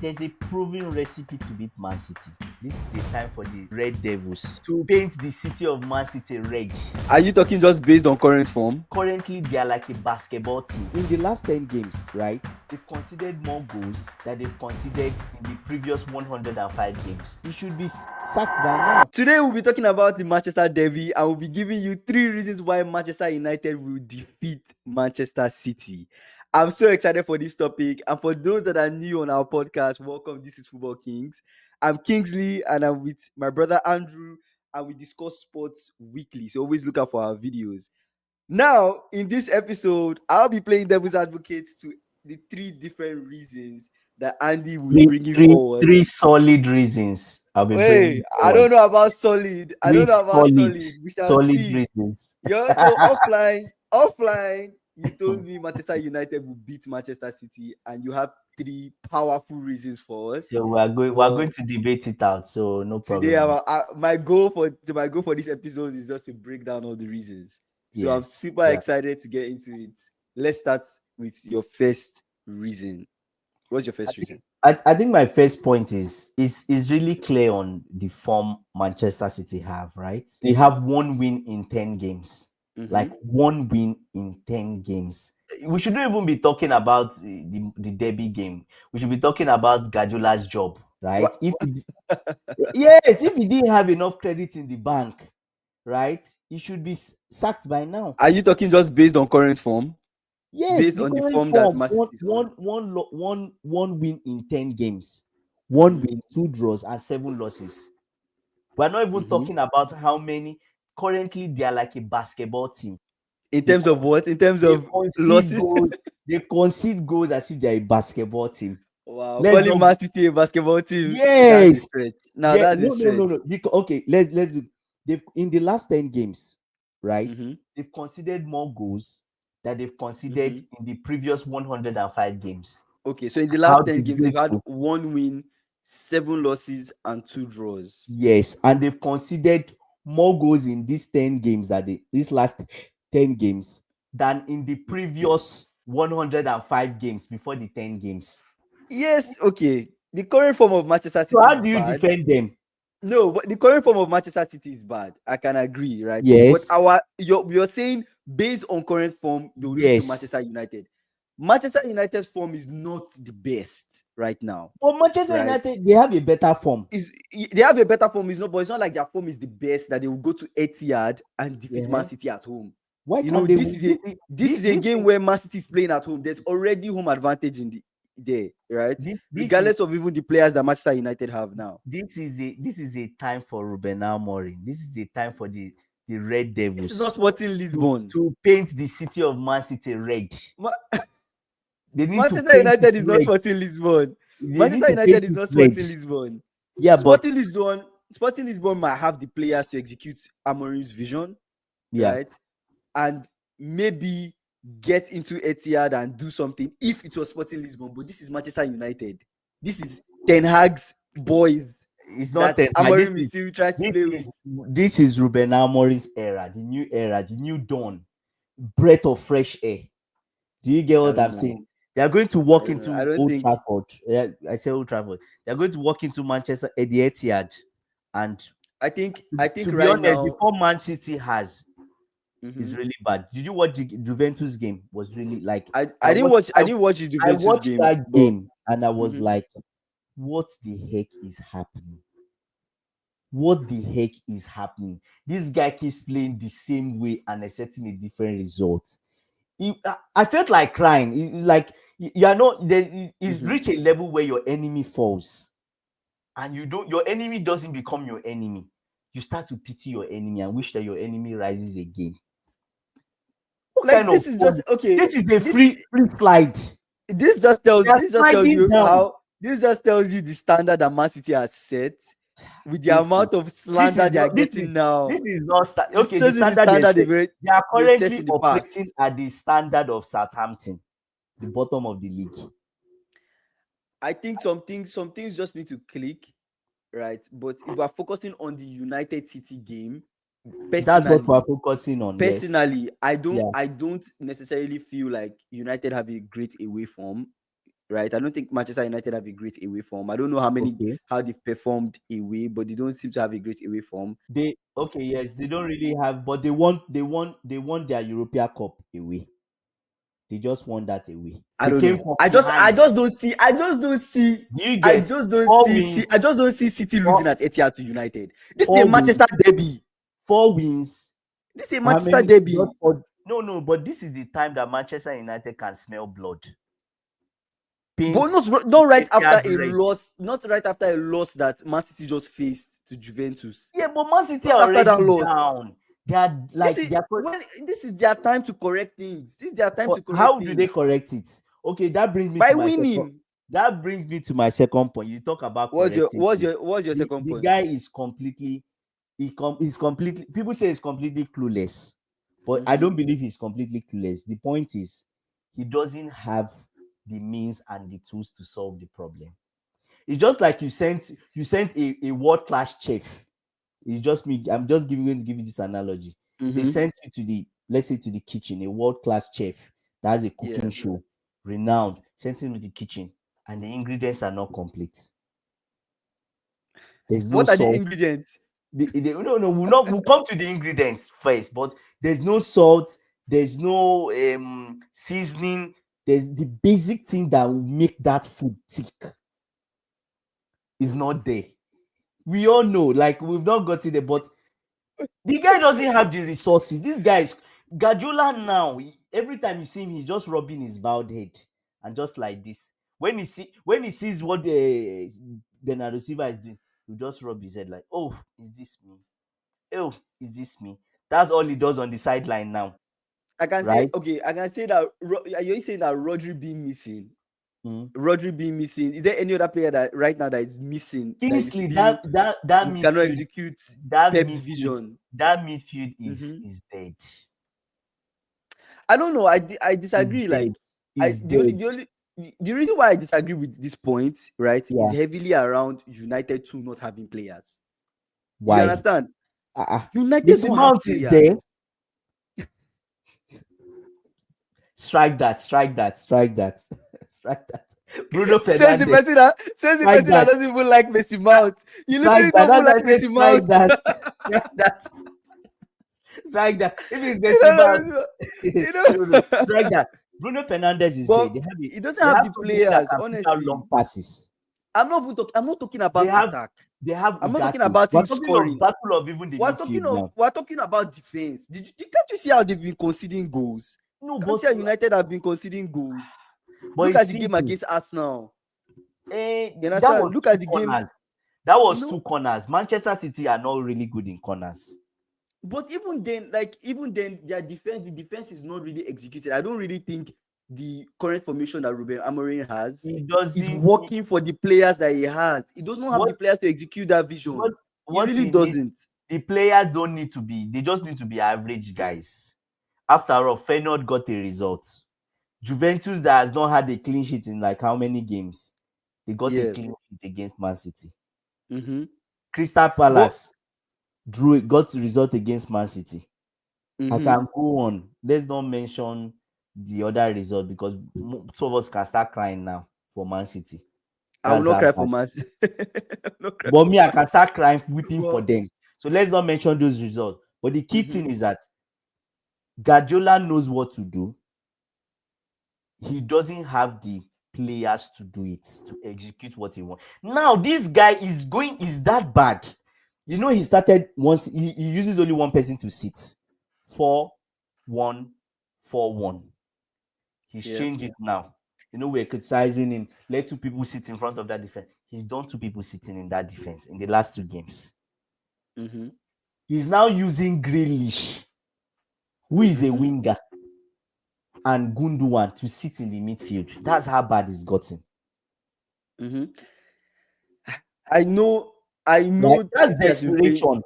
There's a proven recipe to beat Man City. This is the time for the Red Devils to paint the city of Man City red. Are you talking just based on current form? Currently, they are like a basketball team. In the last 10 games, right, they've conceded more goals than they've conceded in the previous 105 games. You should be sacked by now. Today we'll be talking about the Manchester Derby and we'll be giving you 3 reasons why Manchester United will defeat Manchester City. I'm so excited for this topic, and for those that are new on our podcast, welcome. This is Football Kings. I'm Kingsley and I'm with my brother Andrew, and we discuss sports weekly, so always look out for our videos. Now, in this episode, I'll be playing devil's advocate to the 3 different reasons that Andy will Three, bring three, forward. three solid reasons I'll be bringing Hey, I don't forward. know about solid. I don't know about solid, solid. We shall solid see. reasons. You also offline, you told me Manchester United will beat Manchester City, and you have 3 powerful reasons for us. So we're going to debate it out. So no Today, problem. my goal for this episode is just to break down all the reasons. So I'm Yes. super excited to get into it. Let's start with your first reason. What's your first reason? I think my first point is really clear on the form Manchester City have, right? They have 1 win in 10 games. Like 1 win in 10 games. We shouldn't even be talking about the derby game. We should be talking about Guardiola's job, right? If he didn't have enough credit in the bank, right, he should be sacked by now. Are you talking just based on current form? Yes, based on the form that Man City is on. one win in 10 games, 1 win, 2 draws, and 7 losses. We're not even talking about how many. Currently, they are like a basketball team. In terms of what? In terms of losses? They concede goals as if they're a basketball team. Wow, calling Man City a basketball team. Yes. That's a stretch. Now that's a stretch. No. Okay, let's do. They've in the last 10 games, right? They've conceded more goals that they've conceded in the previous 105 games. Okay, so in the last 10 games, they've had 1 win, 7 losses, and 2 draws. Yes, and they've conceded more goals in these 10 games these last 10 games than in the previous 105 games before the 10 games. Yes, okay. The current form of Manchester City. So how do you defend them? No, but the current form of Manchester City is bad. I can agree, right? Yes. But you're saying based on current form, they'll lose to Manchester United. Manchester United's form is not the best right now. But Manchester United, they have a better form. They have a better form, but it's not like their form is the best that they will go to Etihad and defeat Man City at home. Why can't this is a game where Man City is playing at home. There's already home advantage there, right? Regardless of even the players that Manchester United have now. This is a time for Ruben Amorim. This is a time for the Red Devils. This is not Sporting Lisbon to paint the city of Man City red. Manchester United is not Sporting Lisbon. Manchester United is not Sporting Lisbon. Yeah, Sporting Lisbon might have the players to execute Amorim's vision, right? And maybe get into Etihad and do something if it was Sporting Lisbon. But this is Manchester United. This is Ten Hag's boys. It's not Ten Hag. Amorim is still trying to play with. This is Ruben Amorim's era, the new dawn, breath of fresh air. Do you get what I'm saying? They are going to walk into Old Trafford. Yeah, I say Old Trafford. They are going to walk into Manchester at the Etihad, and I think to be honest, the form Man City has is really bad. Did you watch the Juventus game? Was really like I didn't watch the Juventus game. I watched that game and I was like, what the heck is happening? What the heck is happening? This guy keeps playing the same way and expecting a different result. I felt like crying. It's like it's reached a level where your enemy falls, and your enemy doesn't become your enemy. You start to pity your enemy and wish that your enemy rises again. This is a free slide. This just tells you the standard that Man City has set with the amount of slander they are getting now. This is not the standard they are currently operating at the standard of Southampton, the bottom of the league. I think some things just need to click, right? But if we're focusing on the United City game, that's what we're focusing on. Personally, I don't necessarily feel like United have a great away form, right? I don't think Manchester United have a great away form. I don't know Okay. how they performed away, but they don't seem to have a great away form. They okay, yes, they don't really have, but they won their European Cup away. They just won that away. I They don't came know. from I behind. just don't see. Do you get I just don't see City losing four, at Etihad to United. This is a four wins, Manchester derby. 4 wins? This is a How Manchester many? Just derby. four. No, no, but this is the time that Manchester United can smell blood. But Paint not right after Etihad a red. loss. Not right after a loss that Man City just faced to Juventus. Yeah, but Man City Not are after already that loss. down. They are like they are. This is their time to correct things. This is their time But to correct how do they things correct it? Okay, that brings me by to my second. winning. That brings me to my second point. You talk about correcting things. What's your second The point? guy is completely he's completely, people say he's completely clueless, but I Mm-hmm. don't believe he's completely clueless. The point is he doesn't have the means and the tools to solve the problem. It's just like you sent a world-class chef. It's just me. I'm just going to give you this analogy. They Mm-hmm. sent you to the, let's say, to the kitchen, a world-class chef that has a Yeah. cooking show, renowned, sent him to the kitchen, and the ingredients are not complete. There's no What are the salt. ingredients? No, no, we'll come to the ingredients first, but there's no salt, there's no seasoning, there's the basic thing that will make that food thick is not there. We all know, like we've not got it there, but the guy doesn't have the resources. This guy is Guardiola now. Every time you see him, he's just rubbing his bowed head and just like this. When he sees what Bernardo Silva is doing, he just rub his head like, oh, is this me? Oh, is this me? That's all he does on the sideline now, I can say right? okay. I can say that are you saying that Rodri being missing? Mm. Rodri being missing. Is there any other player that right now that is missing that you Kingsley, feel that we cannot midfield, execute that Pep's midfield, vision? that midfield is Mm-hmm. is dead. I don't know. I Is disagree. dead. Like I Is dead. the reason why I disagree with this point, right, is Yeah. heavily around United 2 not having players. You Why? understand? Uh-uh. United Missy don't have Mount is players. there. Strike that. Strike that. Strike that. Strike that. Bruno Fernandez. Says the Strike person that that. doesn't even like Messi Mount. You Strike literally that. don't even That's why like I say Messi strike Mount. that. Strike that. Strike that. If it's You Messi know, Mount, you no, no. know. Strike that. Bruno Fernandez is there. But They have he doesn't they have have the somebody that players, can put out long honestly. passes. I'm not talking They about have attack. they have I'm not talking Ugarte. about We're him talking of scoring. battle of even the midfield now. We're talking about defense. Can't you see how they've been conceding goals? No, Can't you but see how United have been conceding goals? Look it's at the game simple. against Arsenal. You That was understand? Look two at the game, corners. That you was two know. corners. Manchester City are not really good in corners. But even then, the defense is not really executed. I don't really think the current formation that Ruben Amorim has He is doesn't. working for the players that he has. He does not have What the players to execute that vision. what He what really he needs. doesn't. The players don't need to be. They just need to be average guys. After all, Feyenoord got a result. Juventus that has not had a clean sheet in like how many games? They got a Yeah. clean sheet against Man City. Mm-hmm. Crystal But Palace got a result against Man City. I mm-hmm. can go on. Let's not mention the other result because two of us can start crying now for Man City. I will That's not how cry for bad. Man City. I will not cry But for me, I Man can start crying, weeping for City. them. So let's not mention those results. But the key Mm-hmm. thing is that Guardiola knows what to do. He doesn't have the players to do it, to execute what he wants. Now, this guy is that bad. He started once, he uses only one person to sit. 4-1-4-1. He's Yeah. changed it now. We're criticizing him. Let two people sit in front of that defense. He's done two people sitting in that defense in the last two games. Mm-hmm. He's now using Grealish, who is a Mm-hmm. winger, and Gundogan to sit in the midfield. That's how bad it's gotten. Mm-hmm. I know. I Right? know. That's City has been playing. desperation.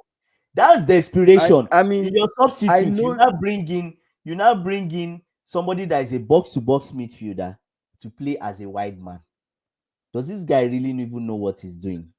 That's desperation. I In mean. your I substitute, know. you now bring in somebody that is a box-to-box midfielder to play as a wide man. Does this guy really even know what he's doing?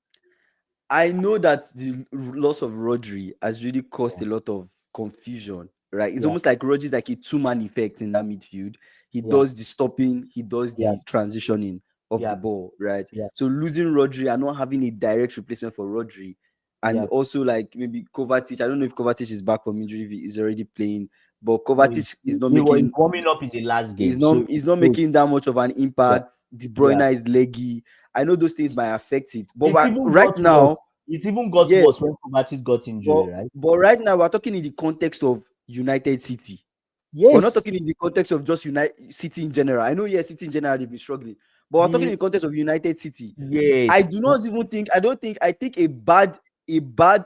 I know that the loss of Rodri has really caused a lot of confusion, right? It's Yeah, almost like Rodri is like a two-man effect in that midfield. He yeah, does the stopping, he does yeah. the transitioning. of the Yeah. ball, right? Yeah. So losing Rodri and not having a direct replacement for Rodri, and Yeah. also like maybe Kovacic. I don't know if Kovacic is back from injury, if he is already playing, but No, Kovacic is not he was making warming up in the last he's game. not So he's not so, making that much of an yeah. impact. De Yeah. Bruyne is leggy. I know those things might affect it, but It even right got now, worse. It even got yeah, worse when Kovacic got but injury, right? right now we're talking in the context of United City. We're not Yes. talking in the context of just United City in general. I know, yes, City in general they've been struggling, but we're talking The in the context of United City. I yes. do not even think. I don't think. I think a bad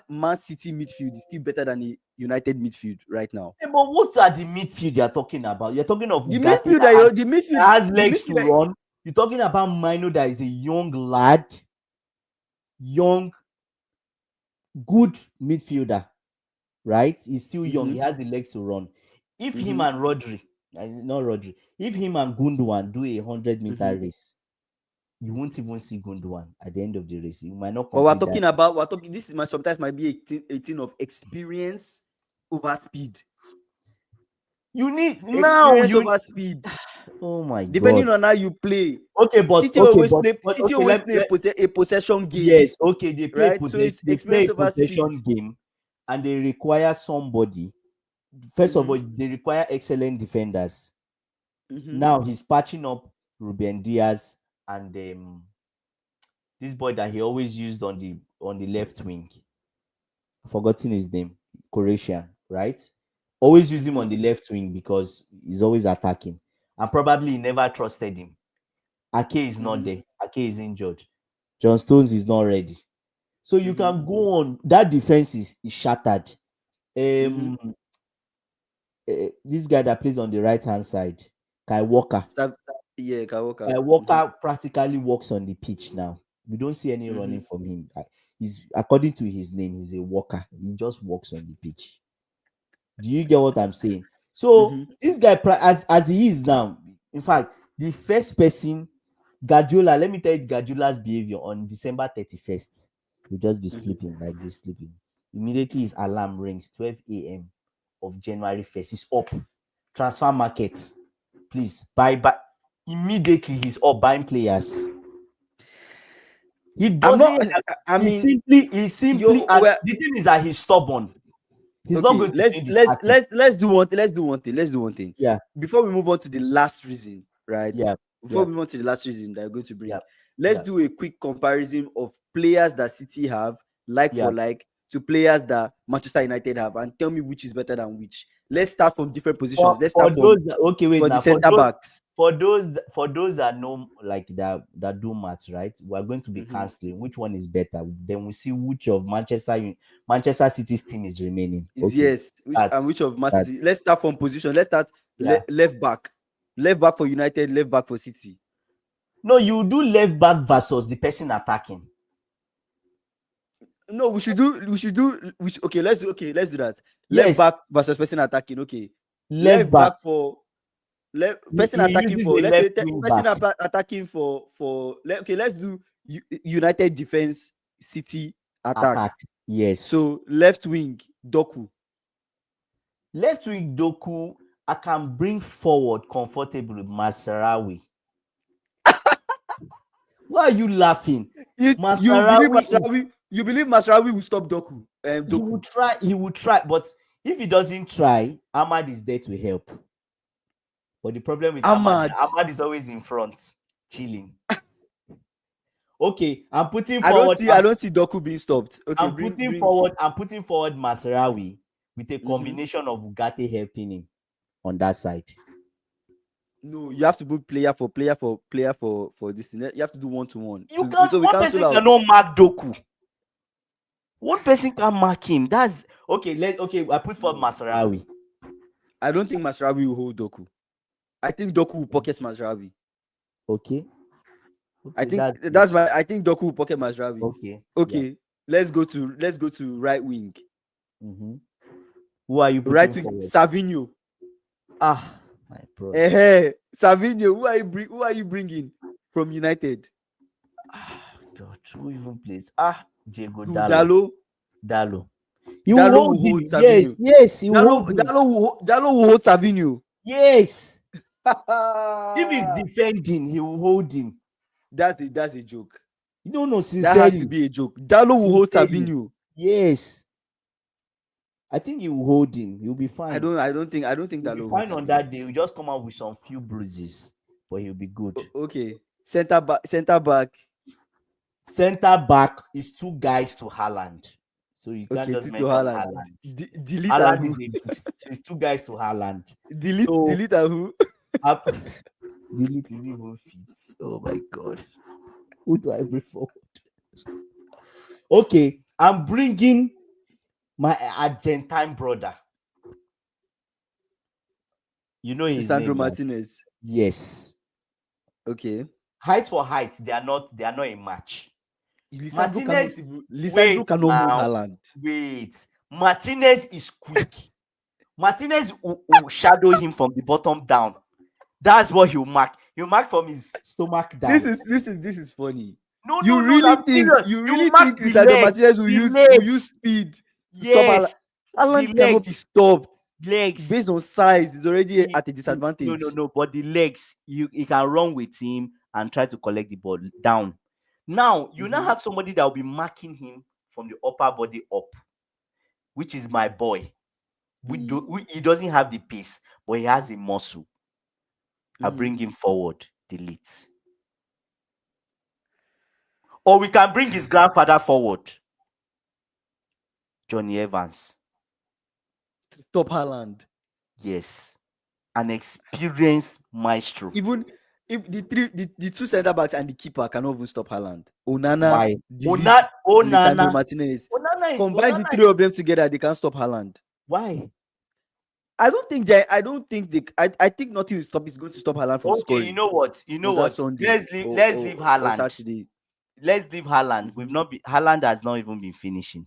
Man City midfield is still better than a United midfield right now. Yeah, but what are the midfield you're talking about? You're talking of The Ugarte midfield that you're, that has the legs to midfield that run. You're talking about Mino that is a young lad, young, good midfielder, right? He's still young. mm-hmm, He has the legs to run. If him mm-hmm, and Rodri, not Rodri, if him and Gundogan do a 100-meter mm-hmm. race, you won't even see Gundogan at the end of the race. You might not But we're complete that. talking about we're talking. This is my sometimes might be a thing of experience over speed. You need now. Experience You over speed. oh my god. Depending on how you play. Okay, but City okay. always play a possession game, Yes, okay. They play right? So it's they play experience a over speed. possession game, and they require somebody. First of Mm-hmm, all, they require excellent defenders. mm-hmm, Now he's patching up Ruben Diaz and this boy that he always used on the left wing. I've forgotten his name. Croatian, right? Always used him mm-hmm, on the left wing because he's always attacking. And probably he never trusted him. Ake is not mm-hmm, there. Ake is injured. John Stones is not ready. So you mm-hmm, can go on. That defense is shattered. mm-hmm. This guy that plays on the right hand side, Kai Walker. Yeah, Kai Kawoka. Mm-hmm, Walker practically walks on the pitch now. We don't see any mm-hmm, running from him. He's according to his name, he's a walker. He just walks on the pitch. Do you get what I'm saying? So mm-hmm, this guy, as he is now, in fact, the first person, Guardiola. Let me tell you Guardiola's behavior on December 31st. He'll just be mm-hmm. sleeping like this, sleeping. Immediately his alarm rings, 12 a.m. of January 1st. He's up. Transfer market. Please buy. Immediately he's up buying players. He I'm not. doesn't. I He mean, simply. He simply. yo, And well, the thing is that he's stubborn. He's not okay. going to Let's change his let's tactics. let's let's do one thing. Let's do one thing. Let's do one thing. Yeah. Before we move on to the last reason, right? Yeah. Before Yeah. we move on to the last reason that you're going to Yeah. bring, let's Yeah. do a quick comparison of players that City have, like Yeah. for like, to players that Manchester United have, and tell me which is better than which. Let's start from different positions. Let's For start from those that, okay, wait for the now, center backs. for those that know, like, that do maths, right? We're going to be Mm-hmm. canceling which one is better. Then we see which of Manchester City's team is remaining. Is Okay, yes, that's which of Man City? that's Let's start from position. Let's start yeah. left back for United, left back for City. No, you do left back versus the person attacking. No, let's do that. Left Yes, back versus person attacking. Okay, left left back. back for person He attacking uses for, a let's say left wing person back attacking okay, let's do United defense, City attack. attack. Yes, So left wing Doku. left wing Doku. I can bring forward comfortably Masarawi. Why are you laughing? Masarawi is You believe Masraoui will stop he will Doku? try, but if he doesn't try, Ahmad is there to help. But the problem with Ahmad, Ahmad. Ahmad is always in front, chilling. Okay, I'm putting I don't forward. see I don't see Doku being stopped. Okay, bring. I'm putting forward Masarawi with a Mhm. combination of Ugarte helping him on that side. No, you have to book player for this thing. You have to do 1-to-1. You can So we One cancel person out. cannot mark Doku. One person can mark him. That's okay. I put forward No, Masarawi. I don't think Masraoui will hold Doku. I think Doku will pocket Masraoui. Okay, I okay, think that's good. that's my. I think Doku will pocket Masraoui. Okay, yeah. Okay, let's go to right wing. Mm-hmm. Who are you Right putting wing forward? Savinho. Ah, my brother. Savinho. Who are you bringing from United? Ah, God, who even plays? Diego Who, Dallo. Dalo? Dallo. He will Dalo hold will hold him. Yes, Savinho. yes, he will hold him. Dalo will hold Savinho. Yes. If he's defending, he will hold him. That's a joke. No, That has to sincerely. be a joke. Dalo will hold Sincerely. Savinho. Yes. I think he will hold him. He'll be I fine. don't. I don't think He'll be Dalo holds fine on Savinho. that day. He'll just come out with some few bruises, but he'll be good. Okay. Center back. Center back. Center back is two guys to Haaland. So you can't Okay. just Tutu mention Haaland. Haaland. Delete and Haaland is who? a beast. So it's two guys to Haaland. Delete. So Delete and who? up delete is even fit. Oh my god. Who do I bring forward? Okay, I'm bringing my Argentine brother. You know his Lisandro name, right? Martinez. Yes. Okay. Height for height, they are not a match. Lisandro cannot Martinez, even. wait Lisandro cannot hold now. Haaland. Wait. Martinez is quick. Martinez will shadow him from the bottom down. That's what he'll mark. He'll mark from his stomach This down. is this is this is funny. No, You no, no, really I'm think serious. you He will really mark think the Lisandro legs. Martinez The will use legs. speed to stop Haaland? Yes. The Haaland cannot be legs. stopped Legs. based on size. He's already See, at a no, no, disadvantage. no. But the legs, you can run with him and try to collect the ball down. Now, you now Mm-hmm. have somebody that will be marking him from the upper body up, which is my boy. He doesn't have the pace, but he has a muscle. I Mm-hmm. bring him forward, delete. Or we can bring his grandfather forward, Johnny Evans. To stop Haaland. Yes, an experienced maestro. Even if the two center backs and the keeper cannot even stop Haaland. Onana, Why? Delete, Lisandro Onana. Martinez. Combine the Onana. three of them together, they can't stop Haaland. Why? I think nothing will stop is going to stop Haaland from Okay, you scoring know what? You know on that what? Sunday Let's leave or Haaland. Saturday. Let's leave Haaland. Mm-hmm. Haaland has not even been finishing.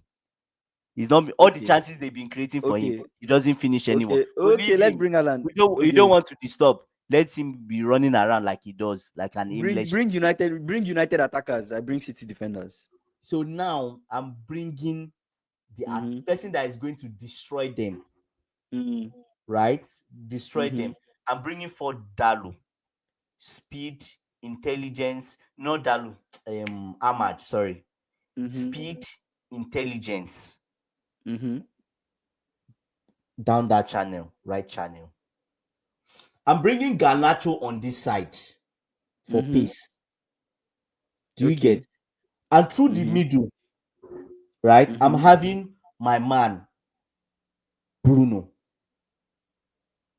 He's not all the Okay. chances they've been creating for him. Okay. He doesn't finish anyone. So Okay. leave Let's him. bring Haaland. We don't Okay. want to disturb. Let him be running around like he does, like an aimless. Bring United attackers. I bring City defenders. So now I'm bringing the Mm-hmm. person that is going to destroy them, Mm-hmm. right? Destroy Mm-hmm. them. I'm bringing for Dalu. Speed, intelligence, not Dalu, Ahmad, sorry. Mm-hmm. Speed, intelligence. Mm-hmm. Down that channel, right channel. I'm bringing Garnacho on this side for Mm-hmm. pace. Do you Okay. get? And through the Mm-hmm. middle, right? I'm Mm-hmm. having my man Bruno.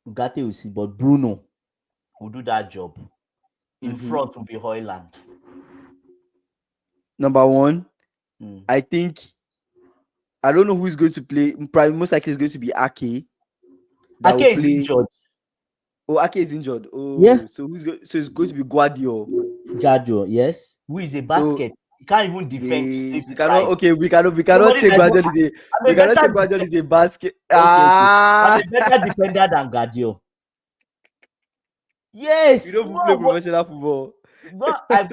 Ugarte will see, but Bruno will do that job. In Mm-hmm. front will be Hoyland. Number one, Mm. I think I don't know who is going to play. Probably most likely is going to be Ake that Ake will is play. injured. Oh, Ake is injured. Yeah. Oh, so it's going to be Guardiola. Gadio, yes. Who is a So basket. He can't even defend to wait, save his life. we cannot Somebody say that is Guardiola is a I'm a better basket. okay. I'm Ah, a better defender than Gadio. you Yes. don't even play No, but professional football. no, I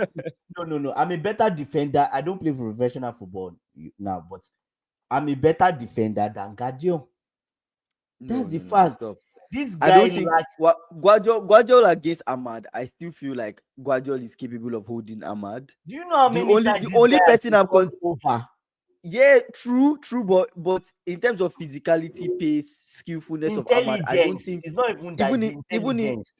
no. I'm a better defender. I don't play professional football now, but I'm a better defender than Gadio. No, That's the no, no, no. fact. Stop. This I guy don't think lacks. Guardiola against Ahmad. I still feel like Guardiola is capable of holding Ahmad. Do you know how many times The this only guy has person been I'm crossed over? yeah, true, but in terms of physicality, pace, skillfulness of Ahmad, I don't Intelligence. think It's not even that. It's the intelligence.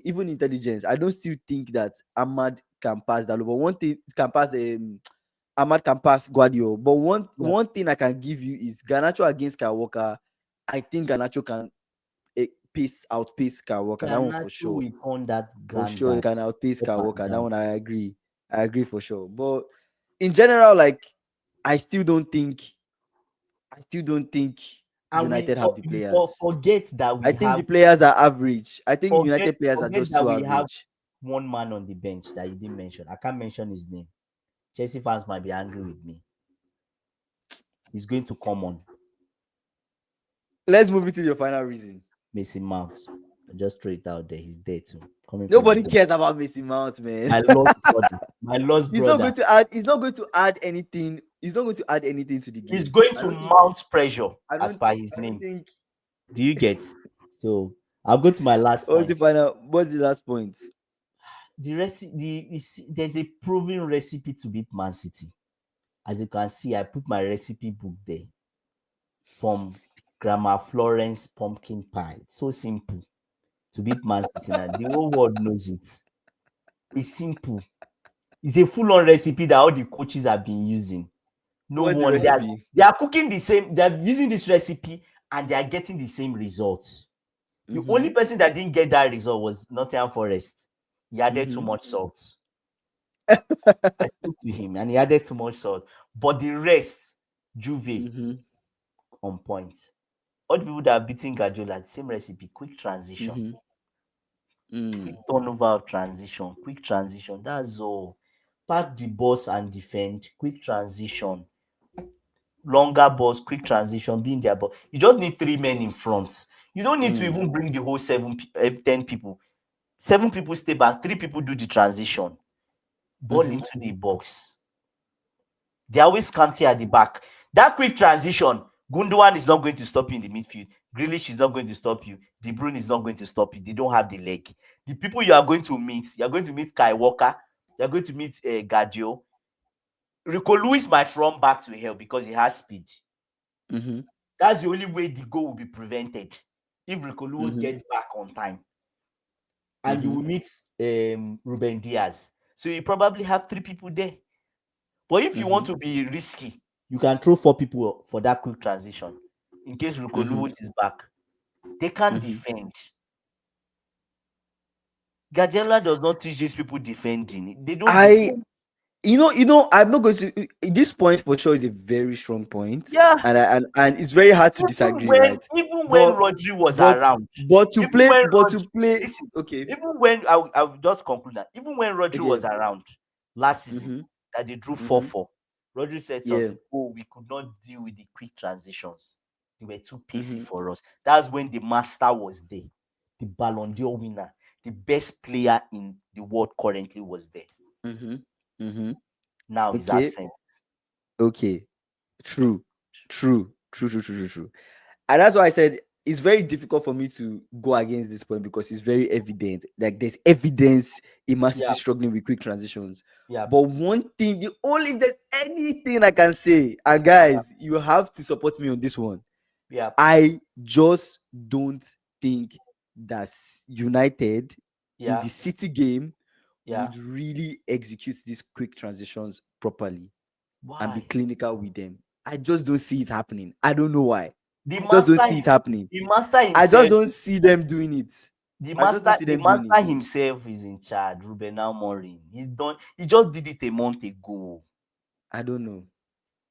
even intelligence, I don't still think that Ahmad can pass that. But one thing can pass Ahmad can pass Guardiola. But Yeah. one thing I can give you is Garnacho against Kyle Walker. I think Garnacho can outpace Kyle Walker. That one for Garnacho sure. will turn that For sure, he granddad can outpace up Kyle and Walker. That down. one I agree. I agree for sure. But in general, like I still don't think And United have the players. forget that I we think the have players are average. I think forget United players are forget just that too we have average. one man on the bench that you didn't mention. I can't mention his name. Chelsea fans might be angry with me. He's going to come on. Let's move into your final reason. Mason Mount. I just throw it out there. He's there too. Coming from Nobody the bench. cares about Mason Mount, man. My lost brother. My lost He's not brother. going to add. He's not going to add anything. He's not going to add anything to the game. He's going I to don't think. mount pressure I as don't. per his I don't name. think. Do you get? So I'll go to my last What's the point. final? What's the last point? There's a proven recipe to beat Man City. As you can see, I put my recipe book there from Grandma Florence pumpkin pie. So simple to beat Man City now. The whole world knows it. It's simple. It's a full-on recipe that all the coaches have been using. No What's the one recipe? they are cooking the same, they are using this recipe and they are getting the same results. The Mm-hmm. only person that didn't get that result was Nottingham Forest. He added too Mm-hmm. much salt. I spoke to him and he added too much salt. But the rest, Juve Mm-hmm. on point. All the people that are beating Guardiola, the same recipe, quick transition, Mm-hmm. quick Mm. turnover of transition, quick transition. That's all. Pack the boss and defend, quick transition, longer balls, quick transition, be in their ball. You just need three men in front. You don't need to Mm. even bring the whole 10 people. 7 people stay back, 3 people do the transition, ball Mm-hmm. into the box. They always scanty at the back. That quick transition, Gundogan is not going to stop you in the midfield. Grealish is not going to stop you. De Bruyne is not going to stop you. They don't have the leg. The people you are going to meet Kai Walker. You are going to meet Gadio. Rico Lewis might run back to hell because he has speed. Mm-hmm. That's the only way the goal will be prevented if Rico Lewis Mm-hmm. get back on time. And you Mm-hmm. will meet Ruben Diaz. So you probably have 3 people there. But if you Mm-hmm. want to be risky, you can throw 4 people for that quick transition in case Rico Mm-hmm. Lewis is back. They can't Mm-hmm. defend. Guardiola does not teach these people defending. They don't I defend. I'm not going to. This point for sure is a very strong point, Yeah, and it's very hard to even disagree, when right? even when But Rodri was but around, but to even play, when but to Rodri play. listen, Okay, even when I'll just conclude that, even when Rodri okay. was around last season Mm-hmm. that they drew Mm-hmm. 4-4, Rodri said Yeah. something. Oh, we could not deal with the quick transitions. They were too pacey Mm-hmm. for us. That's when the master was there, the Ballon d'Or winner, the best player in the world currently was there. Mm-hmm. Mm-hmm. Now he's Okay. absent. Okay. True. True. True. True. True. True. True. And that's why I said it's very difficult for me to go against this point because it's very evident. Like there's evidence in Man City Yeah, struggling with quick transitions. yeah, But one thing, the only if there's anything I can say, and yeah, guys, you have to support me on this one. yeah, I just don't think that United in yeah, the City game yeah. would really execute these quick transitions properly and be Why? clinical with them. I just don't see it happening. I don't know why. The I just don't master, see it happening. the master I just himself, don't see them doing it. I just don't see the them doing master it. himself is in charge. Ruben Amorim. He's done. He just did it a month ago. I don't know.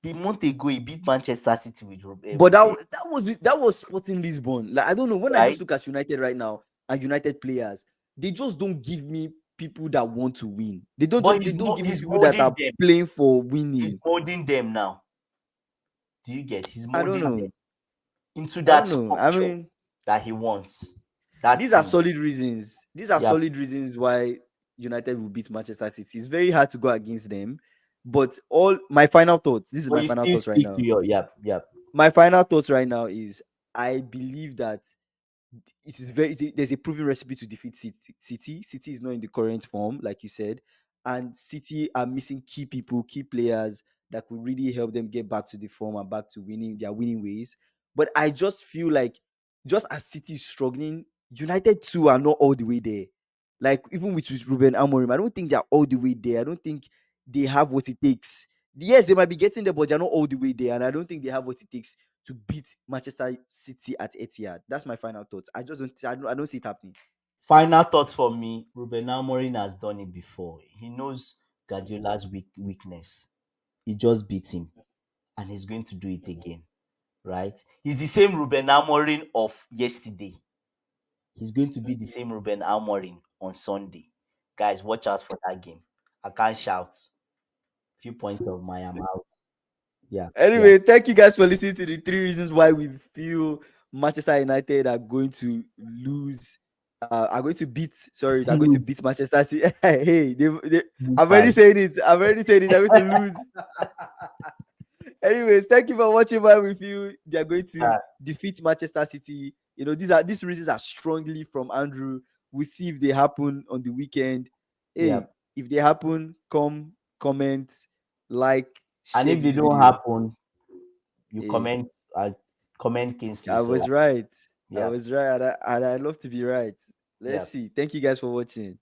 The month ago, he beat Manchester City with But that was Sporting Lisbon. Like I don't know. When I just right. look at United right now and United players, they just don't give me people that want to win. But They don't give me he's people that molding are them. playing for He's winning. molding them now. Do you get? He's I don't molding them know. into I that don't know. I structure mean, that he wants. That these are team. solid reasons. These are Yeah. solid reasons why United will beat Manchester City. It's very hard to go against them. But all my final thoughts. This is But my you final still thoughts right stick to now. your yep. My final thoughts right now is I believe that there's a proven recipe to defeat City is not in the current form, like you said, and City are missing key people, key players that could really help them get back to the form and back to winning their winning ways. But I just feel like just as City is struggling, United too are not all the way there. Like even with Ruben Amorim, I don't think they're all the way there. I don't think they have what it takes. Yes, they might be getting there, but they're not all the way there, and I don't think they have what it takes to beat Manchester City at Etihad. That's my final thoughts. I just don't. I don't see it happening. Final thoughts for me. Ruben Amorim has done it before. He knows Guardiola's weakness. He just beat him, and he's going to do it again. Right? He's the same Ruben Amorim of yesterday. He's going to be the same Ruben Amorim on Sunday. Guys, watch out for that game. I can't shout. Few points of my am out. Yeah, yeah. Anyway, thank you guys for listening to the 3 reasons why we feel Manchester United are going to lose. Are going to beat. Sorry, they're going to Lose, beat Manchester City. Hey, lose I'm already five. saying it. I'm already saying it. They're going to lose. Anyways, thank you for watching why we feel they're going to Yeah. defeat Manchester City. These reasons are strongly from Andrew. We'll see if they happen on the weekend. Yeah. Hey, if they happen, come, comment, like, And share if they this don't video. happen, you Hey, comment Kingsley. I So was right. I yeah, was right, and I love to be right. yeah. Let's see. Thank you guys for watching.